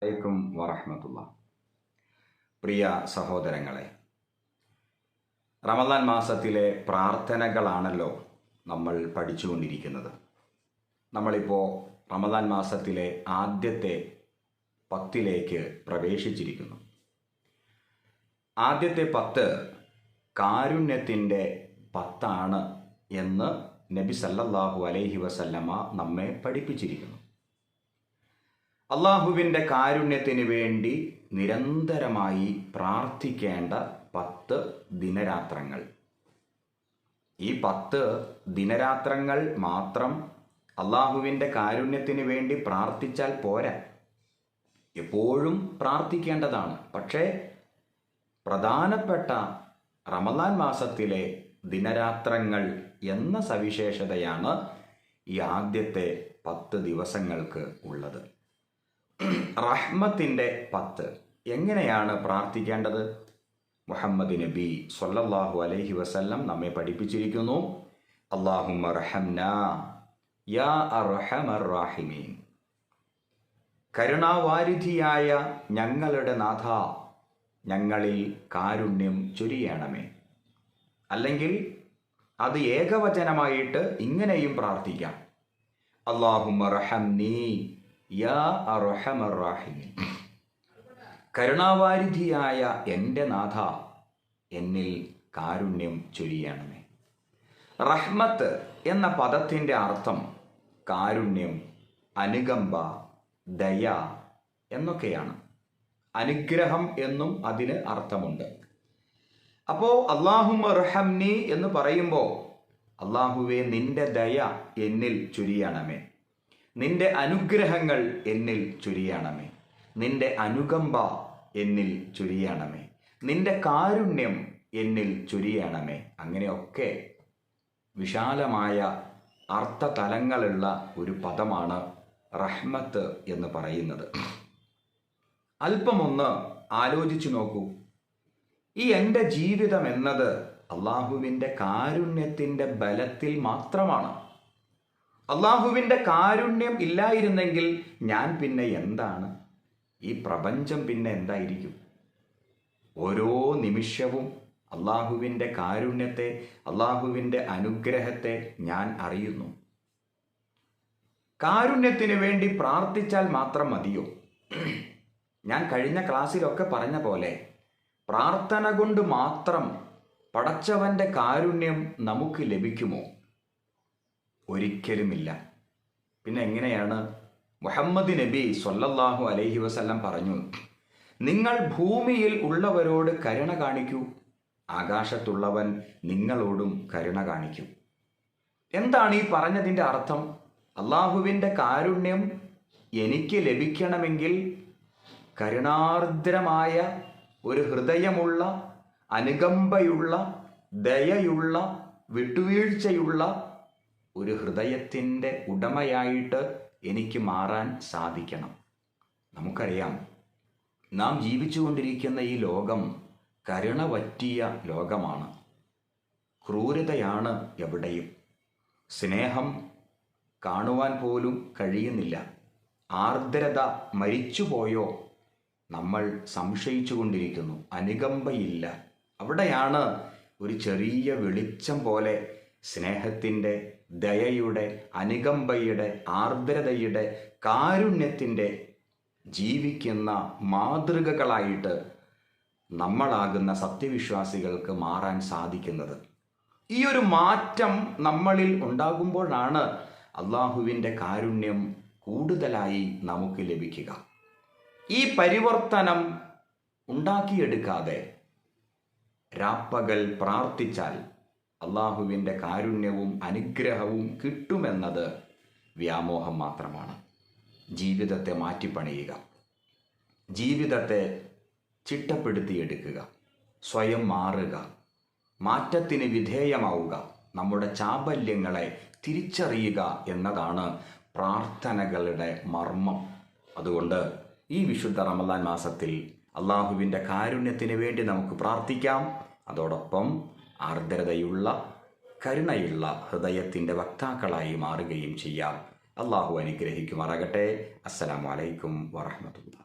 അലൈക്കും വറഹ്മത്തുള്ളാ. പ്രിയ സഹോദരങ്ങളെ, റമദാൻ മാസത്തിലെ പ്രാർത്ഥനകളാണല്ലോ നമ്മൾ പഠിച്ചുകൊണ്ടിരിക്കുന്നത്. നമ്മളിപ്പോൾ റമദാൻ മാസത്തിലെ ആദ്യത്തെ 10 പ്രവേശിച്ചിരിക്കുന്നു. ആദ്യത്തെ 10 കാരുണ്യത്തിൻ്റെ 10 എന്ന് നബി സല്ലല്ലാഹു അലൈഹി വസല്ലമ നമ്മെ പഠിപ്പിച്ചിരിക്കുന്നു. അള്ളാഹുവിൻ്റെ കാരുണ്യത്തിന് വേണ്ടി നിരന്തരമായി പ്രാർത്ഥിക്കേണ്ട 10 ദിനരാത്രങ്ങൾ. ഈ 10 ദിനരാത്രങ്ങൾ മാത്രം അള്ളാഹുവിൻ്റെ കാരുണ്യത്തിന് വേണ്ടി പ്രാർത്ഥിച്ചാൽ പോരാ, എപ്പോഴും പ്രാർത്ഥിക്കേണ്ടതാണ്. പക്ഷേ പ്രധാനപ്പെട്ട റമദാൻ മാസത്തിലെ ദിനരാത്രങ്ങൾ എന്ന സവിശേഷതയാണ് ഈ ആദ്യത്തെ 10 ദിവസങ്ങൾക്ക് ഉള്ളത്. റഹ്മത്തിൻ്റെ 10 എങ്ങനെയാണ് പ്രാർത്ഥിക്കേണ്ടത്? മുഹമ്മദ് നബി സ്വല്ലല്ലാഹു അലൈഹി വസല്ലം നമ്മെ പഠിപ്പിച്ചിരിക്കുന്നു. അല്ലാഹുമ്മ റഹംനാ യാ അർഹമർ റാഹിമീൻ. കരുണാവാരിധിയായ ഞങ്ങളുടെ നാഥ, ഞങ്ങളിൽ കാരുണ്യം ചൊരിയണമേ. അല്ലെങ്കിൽ അത് ഏകവചനമായിട്ട് ഇങ്ങനെയും പ്രാർത്ഥിക്കാം, അല്ലാഹുമ്മ റഹംനീ യാ അർഹമർ റാഹിമീൻ. കരുണാവാരിധിയായ എൻ്റെ നാഥ, എന്നിൽ കാരുണ്യം ചൊരിയണമേ. റഹ്മത്ത് എന്ന പദത്തിൻ്റെ അർത്ഥം കാരുണ്യം, അനുകമ്പ, ദയ എന്നൊക്കെയാണ്. അനുഗ്രഹം എന്നും അതിന് അർത്ഥമുണ്ട്. അപ്പോൾ അല്ലാഹുമ്മ റഹംനി എന്ന് പറയുമ്പോൾ, അല്ലാഹുവേ നിന്റെ ദയ എന്നിൽ ചൊരിയണമേ, നിന്റെ അനുഗ്രഹങ്ങൾ എന്നിൽ ചൊരിയണമേ, നിന്റെ അനുകമ്പ എന്നിൽ ചൊരിയണമേ, നിന്റെ കാരുണ്യം എന്നിൽ ചൊരിയണമേ. അങ്ങനെയൊക്കെ വിശാലമായ അർത്ഥതലങ്ങളുള്ള ഒരു പദമാണ് റഹ്മത്ത് എന്ന് പറയുന്നത്. അല്പമൊന്ന് ആലോചിച്ചു നോക്കൂ. ഈ എൻ്റെ ജീവിതം എന്നത് അള്ളാഹുവിൻ്റെ കാരുണ്യത്തിൻ്റെ ബലത്തിൽ മാത്രമാണ്. അള്ളാഹുവിൻ്റെ കാരുണ്യം ഇല്ലായിരുന്നെങ്കിൽ ഞാൻ പിന്നെ എന്താണ്? ഈ പ്രപഞ്ചം പിന്നെ എന്തായിരിക്കും? ഓരോ നിമിഷവും അള്ളാഹുവിൻ്റെ കാരുണ്യത്തെ, അള്ളാഹുവിൻ്റെ അനുഗ്രഹത്തെ ഞാൻ അറിയുന്നു. കാരുണ്യത്തിന് വേണ്ടി പ്രാർത്ഥിച്ചാൽ മാത്രം മതിയോ? ഞാൻ കഴിഞ്ഞ ക്ലാസ്സിലൊക്കെ പറഞ്ഞ പോലെ പ്രാർത്ഥന കൊണ്ട് മാത്രം പടച്ചവൻ്റെ കാരുണ്യം നമുക്ക് ലഭിക്കുമോ? ഒരിക്കലുമില്ല. പിന്നെ എങ്ങനെയാണ്? മുഹമ്മദ് നബി സ്വല്ലല്ലാഹു അലൈഹി വസല്ലം പറഞ്ഞു, നിങ്ങൾ ഭൂമിയിൽ ഉള്ളവരോട് കരുണ കാണിക്കൂ, ആകാശത്തുള്ളവൻ നിങ്ങളോടും കരുണ കാണിക്കും. എന്താണ് ഈ പറഞ്ഞതിൻ്റെ അർത്ഥം? അള്ളാഹുവിൻ്റെ കാരുണ്യം എനിക്ക് ലഭിക്കണമെങ്കിൽ കരുണാർദ്രമായ ഒരു ഹൃദയമുള്ള, അനുകമ്പയുള്ള, ദയയുള്ള, വിട്ടുവീഴ്ചയുള്ള ഒരു ഹൃദയത്തിൻ്റെ ഉടമയായിട്ട് എനിക്ക് മാറാൻ സാധിക്കണം. നമുക്കറിയാം, നാം ജീവിച്ചുകൊണ്ടിരിക്കുന്ന ഈ ലോകം കരുണ വറ്റിയ ലോകമാണ്. ക്രൂരതയാണ് എവിടെയും. സ്നേഹം കാണുവാൻ പോലും കഴിയുന്നില്ല. ആർദ്രത മരിച്ചുപോയോ? നമ്മൾ സംശയിച്ചു കൊണ്ടിരിക്കുന്നു. അനുകമ്പയില്ല. അവിടെയാണ് ഒരു ചെറിയ വെളിച്ചം പോലെ സ്നേഹത്തിൻ്റെ, ദയയുടെ, അനുകമ്പയുടെ, ആർദ്രതയുടെ, കാരുണ്യത്തിൻ്റെ ജീവിക്കുന്ന മാതൃകകളായിട്ട് നമ്മളാകുന്ന സത്യവിശ്വാസികൾക്ക് മാറാൻ സാധിക്കുന്നത്. ഈ ഒരു മാറ്റം നമ്മളിൽ ഉണ്ടാകുമ്പോഴാണ് അള്ളാഹുവിൻ്റെ കാരുണ്യം കൂടുതലായി നമുക്ക് ലഭിക്കുക. ഈ പരിവർത്തനം ഉണ്ടാക്കിയെടുക്കാതെ രാപ്പകൽ പ്രാർത്ഥിച്ചാൽ അള്ളാഹുവിൻ്റെ കാരുണ്യവും അനുഗ്രഹവും കിട്ടുമെന്നത് വ്യാമോഹം മാത്രമാണ്. ജീവിതത്തെ മാറ്റിപ്പണിയുക, ജീവിതത്തെ ചിട്ടപ്പെടുത്തിയെടുക്കുക, സ്വയം മാറുക, മാറ്റത്തിന് വിധേയമാവുക, നമ്മുടെ ചാബല്യങ്ങളെ തിരിച്ചറിയുക എന്നതാണ് പ്രാർത്ഥനകളുടെ മർമ്മം. അതുകൊണ്ട് ഈ വിശുദ്ധ റമദാൻ മാസത്തിൽ അള്ളാഹുവിൻ്റെ കാരുണ്യത്തിന് വേണ്ടി നമുക്ക് പ്രാർത്ഥിക്കാം. അതോടൊപ്പം ആർദ്രതയുള്ള, കരുണയുള്ള ഹൃദയത്തിൻ്റെ വക്താക്കളായി മാറുകയും ചെയ്യാം. അള്ളാഹു അനുഗ്രഹിക്കുമാറാകട്ടെ. അസ്സലാമു അലൈക്കും വറഹ്മത്തുള്ളാഹി.